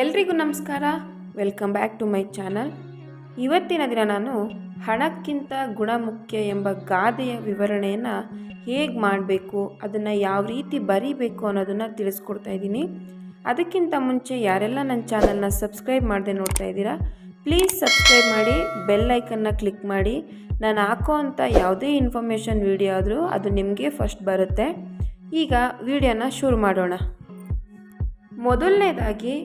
ಎಲ್ರಿಗೂ ನಮಸ್ಕಾರ. Welcome back to my channel. ಇವತ್ತಿನ ದಿನ ನಾನು ಹಣಕ್ಕಿಂತ ಗುಣ ಮುಖ್ಯ ಎಂಬ ಗಾದೆಯ ವಿವರಣೆಯನ್ನು ಹೇಗೆ ಮಾಡಬೇಕು, ಅದನ್ನು ಯಾವ ರೀತಿ ಬರೀಬೇಕು ಅನ್ನೋದನ್ನು ತಿಳಿಸ್ಕೊಡ್ತಾ ಇದ್ದೀನಿ. ಅದಕ್ಕಿಂತ ಮುಂಚೆ ಯಾರೆಲ್ಲ ನನ್ನ ಚಾನಲ್ನ ಸಬ್ಸ್ಕ್ರೈಬ್ ಮಾಡದೆ ನೋಡ್ತಾ ಇದ್ದೀರಾ, ಪ್ಲೀಸ್ ಸಬ್ಸ್ಕ್ರೈಬ್ ಮಾಡಿ, ಬೆಲ್ ಐಕನ್ನ ಕ್ಲಿಕ್ ಮಾಡಿ. ನಾನು ಹಾಕೋ ಅಂಥ ಯಾವುದೇ ಇನ್ಫಾರ್ಮೇಷನ್ ವಿಡಿಯೋ ಆದರೂ ಅದು ನಿಮಗೆ ಫಸ್ಟ್ ಬರುತ್ತೆ. ಈಗ ವಿಡಿಯೋನ ಶುರು ಮಾಡೋಣ. ಮೊದಲನೇದಾಗಿ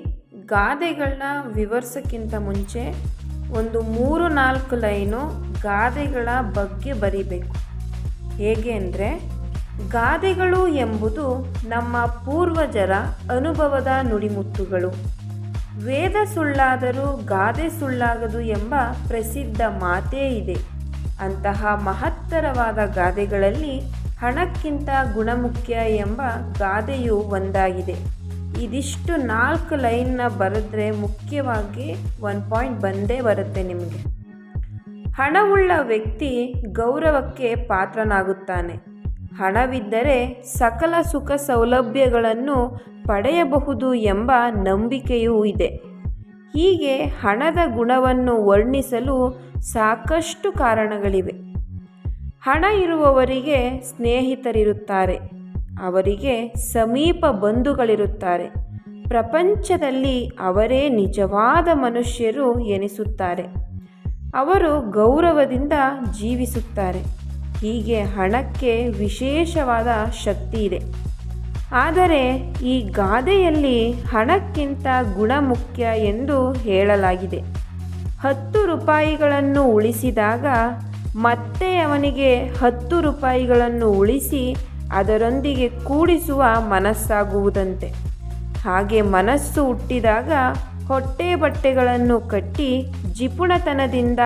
ಗಾದೆಗಳನ್ನ ವಿವರಿಸೋಕ್ಕಿಂತ ಮುಂಚೆ ಒಂದು 3-4 ಲೈನು ಗಾದೆಗಳ ಬಗ್ಗೆ ಬರೀಬೇಕು. ಹೇಗೆ ಅಂದರೆ, ಗಾದೆಗಳು ಎಂಬುದು ನಮ್ಮ ಪೂರ್ವಜರ ಅನುಭವದ ನುಡಿಮುತ್ತುಗಳು. ವೇದ ಸುಳ್ಳಾದರೂ ಗಾದೆ ಸುಳ್ಳಾಗದು ಎಂಬ ಪ್ರಸಿದ್ಧ ಮಾತೇ ಇದೆ. ಅಂತಹ ಮಹತ್ತರವಾದ ಗಾದೆಗಳಲ್ಲಿ ಹಣಕ್ಕಿಂತ ಗುಣಮುಖ್ಯ ಎಂಬ ಗಾದೆಯು ಒಂದಾಗಿದೆ. ಇದಿಷ್ಟು 4 ಲೈನ್ನ ಬರೆದ್ರೆ ಮುಖ್ಯವಾಗಿ 1 ಪಾಯಿಂಟ್ ಬಂದೇ ಬರುತ್ತೆ ನಿಮಗೆ. ಹಣವುಳ್ಳ ವ್ಯಕ್ತಿ ಗೌರವಕ್ಕೆ ಪಾತ್ರನಾಗುತ್ತಾನೆ. ಹಣವಿದ್ದರೆ ಸಕಲ ಸುಖ ಸೌಲಭ್ಯಗಳನ್ನು ಪಡೆಯಬಹುದು ಎಂಬ ನಂಬಿಕೆಯೂ ಇದೆ. ಹೀಗೆ ಹಣದ ಗುಣವನ್ನು ವರ್ಣಿಸಲು ಸಾಕಷ್ಟು ಕಾರಣಗಳಿವೆ. ಹಣ ಇರುವವರಿಗೆ ಸ್ನೇಹಿತರಿರುತ್ತಾರೆ, ಅವರಿಗೆ ಸಮೀಪ ಬಂಧುಗಳಿರುತ್ತಾರೆ. ಪ್ರಪಂಚದಲ್ಲಿ ಅವರೇ ನಿಜವಾದ ಮನುಷ್ಯರು ಎನಿಸುತ್ತಾರೆ. ಅವರು ಗೌರವದಿಂದ ಜೀವಿಸುತ್ತಾರೆ. ಹೀಗೆ ಹಣಕ್ಕೆ ವಿಶೇಷವಾದ ಶಕ್ತಿ ಇದೆ. ಆದರೆ ಈ ಗಾದೆಯಲ್ಲಿ ಹಣಕ್ಕಿಂತ ಗುಣ ಮುಖ್ಯ ಎಂದು ಹೇಳಲಾಗಿದೆ. 10 ರೂಪಾಯಿಗಳನ್ನು ಉಳಿಸಿದಾಗ ಮತ್ತೆ ಅವನಿಗೆ 10 ರೂಪಾಯಿಗಳನ್ನು ಉಳಿಸಿ ಅದರೊಂದಿಗೆ ಕೂಡಿಸುವ ಮನಸ್ಸಾಗುವುದಂತೆ. ಹಾಗೆ ಮನಸ್ಸು ಹುಟ್ಟಿದಾಗ ಹೊಟ್ಟೆ ಬಟ್ಟೆಗಳನ್ನು ಕಟ್ಟಿ ಜಿಪುಣತನದಿಂದ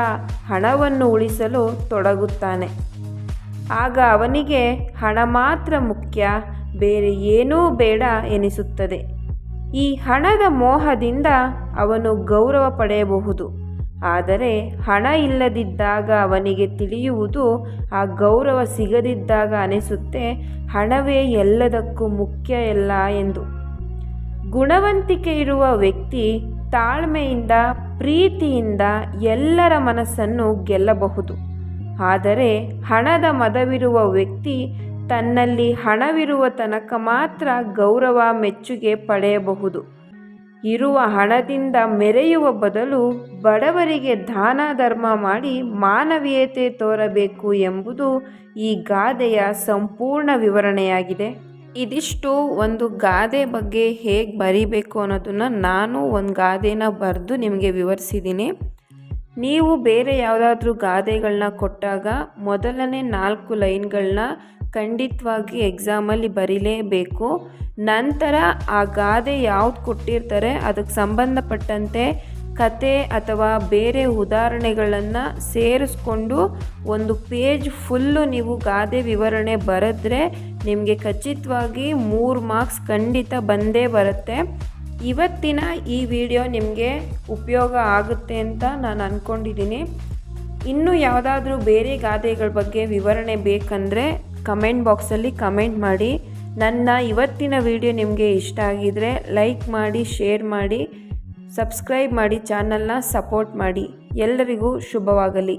ಹಣವನ್ನು ಉಳಿಸಲು ತೊಡಗುತ್ತಾನೆ. ಆಗ ಅವನಿಗೆ ಹಣ ಮಾತ್ರ ಮುಖ್ಯ, ಬೇರೆ ಏನೂ ಬೇಡ ಎನಿಸುತ್ತದೆ. ಈ ಹಣದ ಮೋಹದಿಂದ ಅವನು ಗೌರವ ಪಡೆಯಬಹುದು. ಆದರೆ ಹಣ ಇಲ್ಲದಿದ್ದಾಗ ಅವನಿಗೆ ತಿಳಿಯುವುದು, ಆ ಗೌರವ ಸಿಗದಿದ್ದಾಗ ಅನಿಸುತ್ತೆ ಹಣವೇ ಎಲ್ಲದಕ್ಕೂ ಮುಖ್ಯ ಎಲ್ಲ ಎಂದು. ಗುಣವಂತಿಕೆ ಇರುವ ವ್ಯಕ್ತಿ ತಾಳ್ಮೆಯಿಂದ, ಪ್ರೀತಿಯಿಂದ ಎಲ್ಲರ ಮನಸ್ಸನ್ನು ಗೆಲ್ಲಬಹುದು. ಆದರೆ ಹಣದ ಮದವಿರುವ ವ್ಯಕ್ತಿ ತನ್ನಲ್ಲಿ ಹಣವಿರುವ ತನಕ ಮಾತ್ರ ಗೌರವ, ಮೆಚ್ಚುಗೆ ಪಡೆಯಬಹುದು. ಇರುವ ಹಣದಿಂದ ಮೆರೆಯುವ ಬದಲು ಬಡವರಿಗೆ ದಾನ ಧರ್ಮ ಮಾಡಿ ಮಾನವೀಯತೆ ತೋರಬೇಕು ಎಂಬುದು ಈ ಗಾದೆಯ ಸಂಪೂರ್ಣ ವಿವರಣೆಯಾಗಿದೆ. ಇದಿಷ್ಟು ಒಂದು ಗಾದೆ ಬಗ್ಗೆ ಹೇಗೆ ಬರೀಬೇಕು ಅನ್ನೋದನ್ನು ನಾನು ಒಂದು ಗಾದೆನ ಬರೆದು ನಿಮಗೆ ವಿವರಿಸಿದ್ದೀನಿ. ನೀವು ಬೇರೆ ಯಾವುದಾದ್ರೂ ಗಾದೆಗಳನ್ನ ಕೊಟ್ಟಾಗ ಮೊದಲನೇ 4 ಲೈನ್ಗಳನ್ನ ಖಂಡಿತವಾಗಿ ಎಕ್ಸಾಮಲ್ಲಿ ಬರೀಲೇಬೇಕು. ನಂತರ ಆ ಗಾದೆ ಯಾವ್ದು ಕೊಟ್ಟಿರ್ತಾರೆ ಅದಕ್ಕೆ ಸಂಬಂಧಪಟ್ಟಂತೆ ಕತೆ ಅಥವಾ ಬೇರೆ ಉದಾಹರಣೆಗಳನ್ನು ಸೇರಿಸ್ಕೊಂಡು ಒಂದು ಪೇಜ್ ಫುಲ್ಲು ನೀವು ಗಾದೆ ವಿವರಣೆ ಬರೆದ್ರೆ ನಿಮಗೆ ಖಚಿತವಾಗಿ 3 ಮಾರ್ಕ್ಸ್ ಖಂಡಿತ ಬಂದೇ ಬರುತ್ತೆ. ಇವತ್ತಿನ ಈ ವಿಡಿಯೋ ನಿಮಗೆ ಉಪಯೋಗ ಆಗುತ್ತೆ ಅಂತ ನಾನು ಅಂದ್ಕೊಂಡಿದ್ದೀನಿ. ಇನ್ನೂ ಯಾವುದಾದ್ರೂ ಬೇರೆ ಗಾದೆಗಳ ಬಗ್ಗೆ ವಿವರಣೆ ಬೇಕಂದರೆ ಕಮೆಂಟ್ ಬಾಕ್ಸಲ್ಲಿ ಕಮೆಂಟ್ ಮಾಡಿ. ನನ್ನ ಇವತ್ತಿನ ವಿಡಿಯೋ ನಿಮಗೆ ಇಷ್ಟ ಆಗಿದರೆ ಲೈಕ್ ಮಾಡಿ, ಶೇರ್ ಮಾಡಿ, ಸಬ್ಸ್ಕ್ರೈಬ್ ಮಾಡಿ, ಚಾನಲ್ನ ಸಪೋರ್ಟ್ ಮಾಡಿ. ಎಲ್ಲರಿಗೂ ಶುಭವಾಗಲಿ.